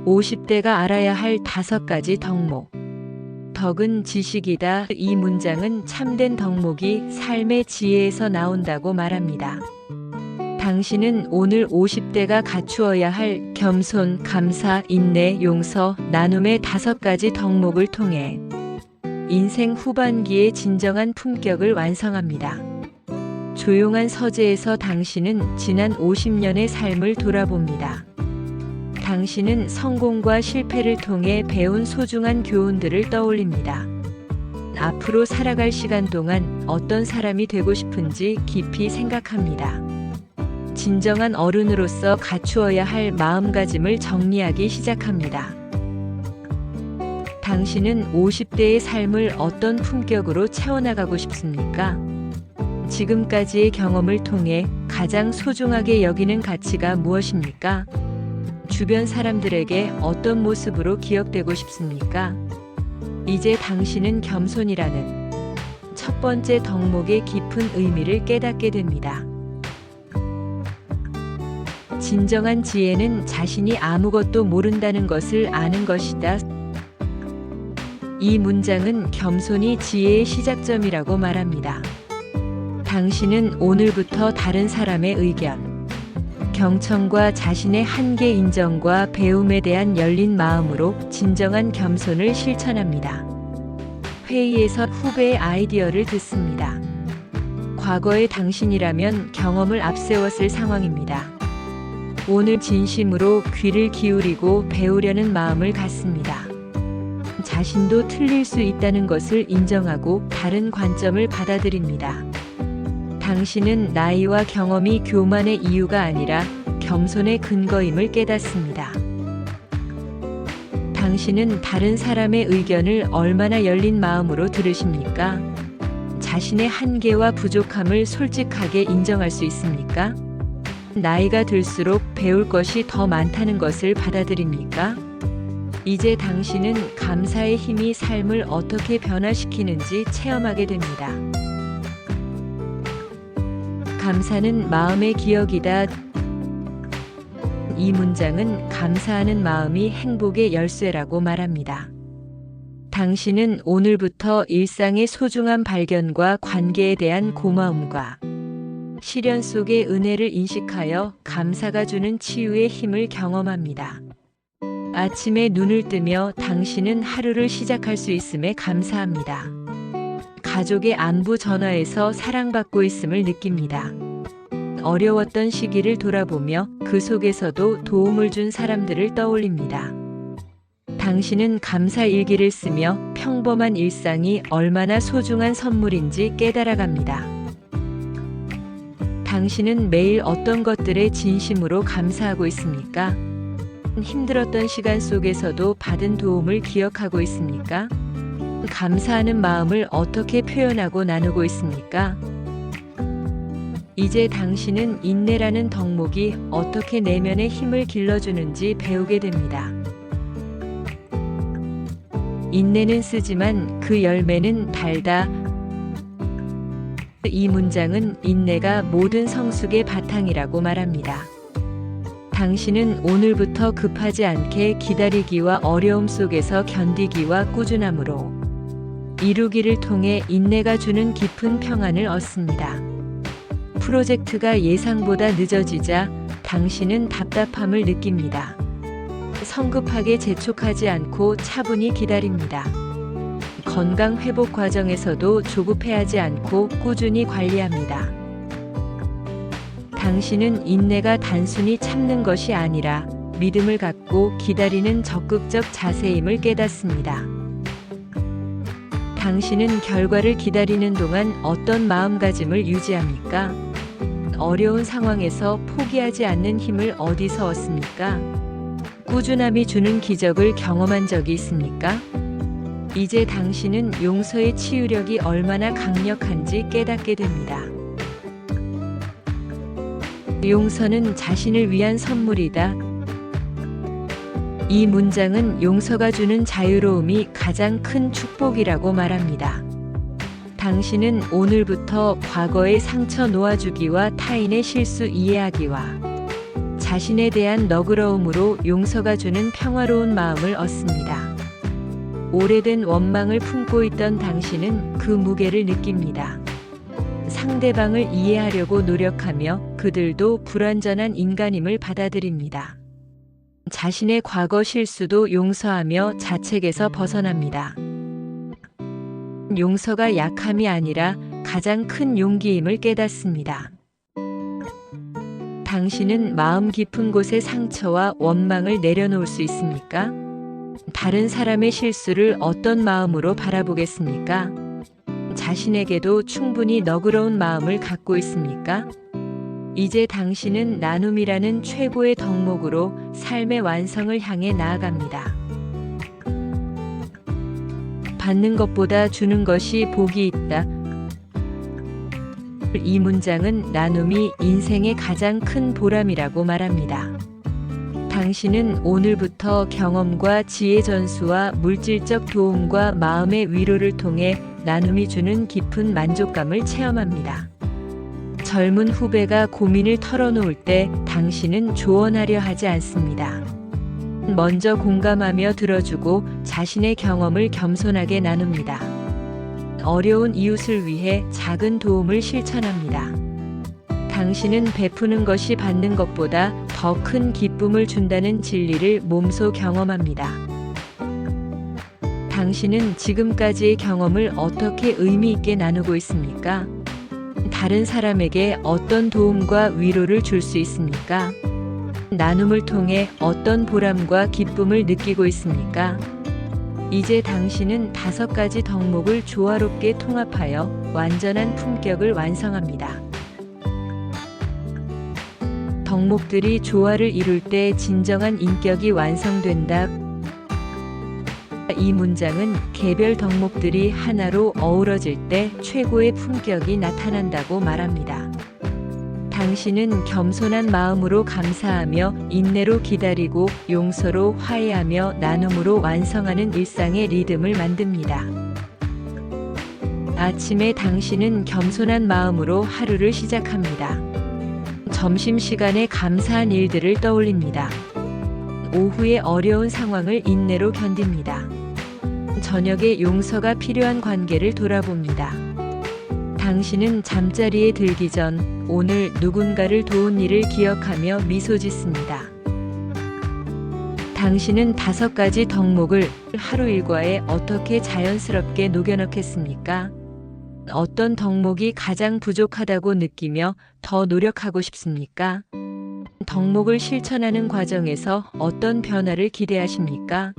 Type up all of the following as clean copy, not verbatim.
50대가 알아야 할 5가지 덕목. 덕은 지식이다. 이 문장은 참된 덕목이 삶의 지혜에서 나온다고 말합니다. 당신은 오늘 50대가 갖추어야 할 겸손, 감사, 인내, 용서, 나눔의 5가지 덕목을 통해 인생 후반기의 진정한 품격을 완성합니다. 조용한 서재에서 당신은 지난 50년의 삶을 돌아봅니다. 당신은 성공과 실패를 통해 배운 소중한 교훈들을 떠올립니다. 앞으로 살아갈 시간 동안 어떤 사람이 되고 싶은지 깊이 생각합니다. 진정한 어른으로서 갖추어야 할 마음가짐을 정리하기 시작합니다. 당신은 50대의 삶을 어떤 품격으로 채워나가고 싶습니까? 지금까지의 경험을 통해 가장 소중하게 여기는 가치가 무엇입니까? 주변 사람들에게 어떤 모습으로 기억되고 싶습니까? 이제 당신은 겸손이라는 첫 번째 덕목의 깊은 의미를 깨닫게 됩니다. 진정한 지혜는 자신이 아무것도 모른다는 것을 아는 것이다. 이 문장은 겸손이 지혜의 시작점이라고 말합니다. 당신은 오늘부터 다른 사람의 의견, 경청과 자신의 한계 인정과 배움에 대한 열린 마음으로 진정한 겸손을 실천합니다. 회의에서 후배의 아이디어를 듣습니다. 과거의 당신이라면 경험을 앞세웠을 상황입니다. 오늘 진심으로 귀를 기울이고 배우려는 마음을 갖습니다. 자신도 틀릴 수 있다는 것을 인정하고 다른 관점을 받아들입니다. 당신은 나이와 경험이 교만의 이유가 아니라 겸손의 근거임을 깨닫습니다. 당신은 다른 사람의 의견을 얼마나 열린 마음으로 들으십니까? 자신의 한계와 부족함을 솔직하게 인정할 수 있습니까? 나이가 들수록 배울 것이 더 많다는 것을 받아들입니까? 이제 당신은 감사의 힘이 삶을 어떻게 변화시키는지 체험하게 됩니다. 감사는 마음의 기억이다. 이 문장은 감사하는 마음이 행복의 열쇠라고 말합니다. 당신은 오늘부터 일상의 소중한 발견과 관계에 대한 고마움과 시련 속의 은혜를 인식하여 감사가 주는 치유의 힘을 경험합니다. 아침에 눈을 뜨며 당신은 하루를 시작할 수 있음에 감사합니다. 가족의 안부 전화에서 사랑받고 있음을 느낍니다. 어려웠던 시기를 돌아보며 그 속에서도 도움을 준 사람들을 떠올립니다. 당신은 감사 일기를 쓰며 평범한 일상이 얼마나 소중한 선물인지 깨달아갑니다. 당신은 매일 어떤 것들에 진심으로 감사하고 있습니까? 힘들었던 시간 속에서도 받은 도움을 기억하고 있습니까? 감사하는 마음을 어떻게 표현하고 나누고 있습니까? 이제 당신은 인내라는 덕목이 어떻게 내면의 힘을 길러주는지 배우게 됩니다. 인내는 쓰지만 그 열매는 달다. 이 문장은 인내가 모든 성숙의 바탕이라고 말합니다. 당신은 오늘부터 급하지 않게 기다리기와 어려움 속에서 견디기와 꾸준함으로 이루기를 통해 인내가 주는 깊은 평안을 얻습니다. 프로젝트가 예상보다 늦어지자 당신은 답답함을 느낍니다. 성급하게 재촉하지 않고 차분히 기다립니다. 건강 회복 과정에서도 조급해하지 않고 꾸준히 관리합니다. 당신은 인내가 단순히 참는 것이 아니라 믿음을 갖고 기다리는 적극적 자세임을 깨닫습니다. 당신은 결과를 기다리는 동안 어떤 마음가짐을 유지합니까? 어려운 상황에서 포기하지 않는 힘을 어디서 얻습니까? 꾸준함이 주는 기적을 경험한 적이 있습니까? 이제 당신은 용서의 치유력이 얼마나 강력한지 깨닫게 됩니다. 용서는 자신을 위한 선물이다. 이 문장은 용서가 주는 자유로움이 가장 큰 축복이라고 말합니다. 당신은 오늘부터 과거의 상처 놓아주기와 타인의 실수 이해하기와 자신에 대한 너그러움으로 용서가 주는 평화로운 마음을 얻습니다. 오래된 원망을 품고 있던 당신은 그 무게를 느낍니다. 상대방을 이해하려고 노력하며 그들도 불완전한 인간임을 받아들입니다. 자신의 과거 실수도 용서하며 자책에서 벗어납니다. 용서가 약함이 아니라 가장 큰 용기임을 깨닫습니다. 당신은 마음 깊은 곳에 상처와 원망을 내려놓을 수 있습니까? 다른 사람의 실수를 어떤 마음으로 바라보겠습니까? 자신에게도 충분히 너그러운 마음을 갖고 있습니까? 이제 당신은 나눔이라는 최고의 덕목으로 삶의 완성을 향해 나아갑니다. 받는 것보다 주는 것이 복이 있다. 이 문장은 나눔이 인생의 가장 큰 보람이라고 말합니다. 당신은 오늘부터 경험과 지혜 전수와 물질적 도움과 마음의 위로를 통해 나눔이 주는 깊은 만족감을 체험합니다. 젊은 후배가 고민을 털어놓을 때 당신은 조언하려 하지 않습니다. 먼저 공감하며 들어주고 자신의 경험을 겸손하게 나눕니다. 어려운 이웃을 위해 작은 도움을 실천합니다. 당신은 베푸는 것이 받는 것보다 더 큰 기쁨을 준다는 진리를 몸소 경험합니다. 당신은 지금까지의 경험을 어떻게 의미 있게 나누고 있습니까? 다른 사람에게 어떤 도움과 위로를 줄 수 있습니까? 나눔을 통해 어떤 보람과 기쁨을 느끼고 있습니까? 이제 당신은 5가지 덕목을 조화롭게 통합하여 완전한 품격을 완성합니다. 덕목들이 조화를 이룰 때 진정한 인격이 완성된다. 이 문장은 개별 덕목들이 하나로 어우러질 때 최고의 품격이 나타난다고 말합니다. 당신은 겸손한 마음으로 감사하며 인내로 기다리고 용서로 화해하며 나눔으로 완성하는 일상의 리듬을 만듭니다. 아침에 당신은 겸손한 마음으로 하루를 시작합니다. 점심시간에 감사한 일들을 떠올립니다. 오후에 어려운 상황을 인내로 견딥니다. 저녁에 용서가 필요한 관계를 돌아봅니다. 당신은 잠자리에 들기 전 오늘 누군가를 도운 일을 기억하며 미소 짓습니다. 당신은 5가지 덕목을 하루 일과에 어떻게 자연스럽게 녹여넣겠습니까? 어떤 덕목이 가장 부족하다고 느끼며 더 노력하고 싶습니까? 덕목을 실천하는 과정에서 어떤 변화를 기대하십니까?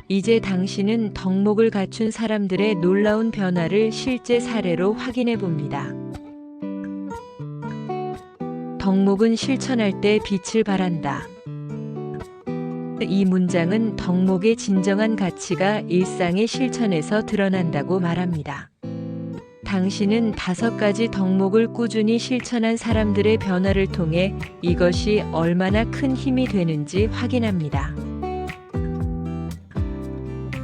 이제 당신은 덕목을 갖춘 사람들의 놀라운 변화를 실제 사례로 확인해 봅니다. 덕목은 실천할 때 빛을 발한다. 이 문장은 덕목의 진정한 가치가 일상의 실천에서 드러난다고 말합니다. 당신은 5가지 덕목을 꾸준히 실천한 사람들의 변화를 통해 이것이 얼마나 큰 힘이 되는지 확인합니다.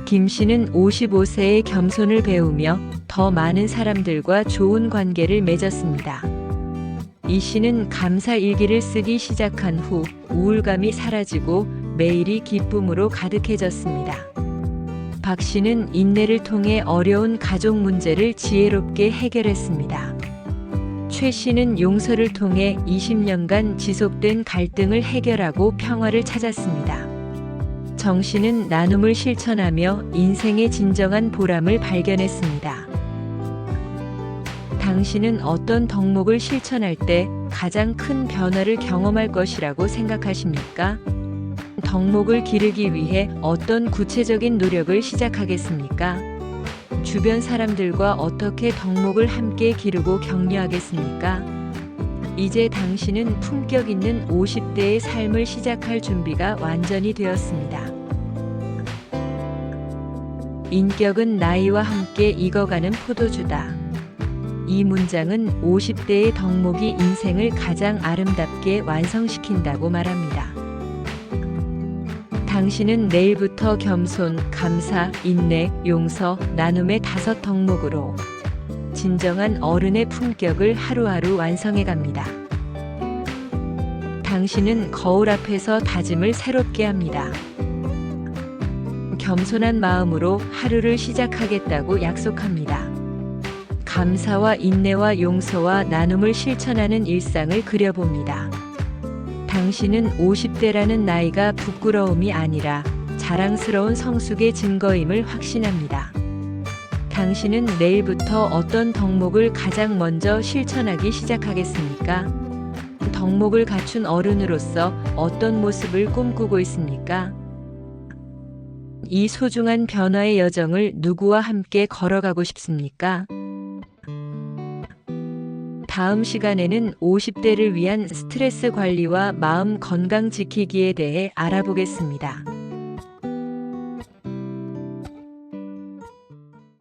김 씨는 55세에 겸손을 배우며 더 많은 사람들과 좋은 관계를 맺었습니다. 이 씨는 감사 일기를 쓰기 시작한 후 우울감이 사라지고 매일이 기쁨으로 가득해졌습니다. 박 씨는 인내를 통해 어려운 가족 문제를 지혜롭게 해결했습니다. 최 씨는 용서를 통해 20년간 지속된 갈등을 해결하고 평화를 찾았습니다. 정 씨는 나눔을 실천하며 인생의 진정한 보람을 발견했습니다. 당신은 어떤 덕목을 실천할 때 가장 큰 변화를 경험할 것이라고 생각하십니까? 덕목을 기르기 위해 어떤 구체적인 노력을 시작하겠습니까? 주변 사람들과 어떻게 덕목을 함께 기르고 격려하겠습니까? 이제 당신은 품격 있는 50대의 삶을 시작할 준비가 완전히 되었습니다. 인격은 나이와 함께 익어가는 포도주다. 이 문장은 50대의 덕목이 인생을 가장 아름답게 완성시킨다고 말합니다. 당신은 내일부터 겸손, 감사, 인내, 용서, 나눔의 5 덕목으로 진정한 어른의 품격을 하루하루 완성해 갑니다. 당신은 거울 앞에서 다짐을 새롭게 합니다. 겸손한 마음으로 하루를 시작하겠다고 약속합니다. 감사와 인내와 용서와 나눔을 실천하는 일상을 그려봅니다. 당신은 50대라는 나이가 부끄러움이 아니라 자랑스러운 성숙의 증거임을 확신합니다. 당신은 내일부터 어떤 덕목을 가장 먼저 실천하기 시작하겠습니까? 덕목을 갖춘 어른으로서 어떤 모습을 꿈꾸고 있습니까? 이 소중한 변화의 여정을 누구와 함께 걸어가고 싶습니까? 다음 시간에는 50대를 위한 스트레스 관리와 마음 건강 지키기에 대해 알아보겠습니다.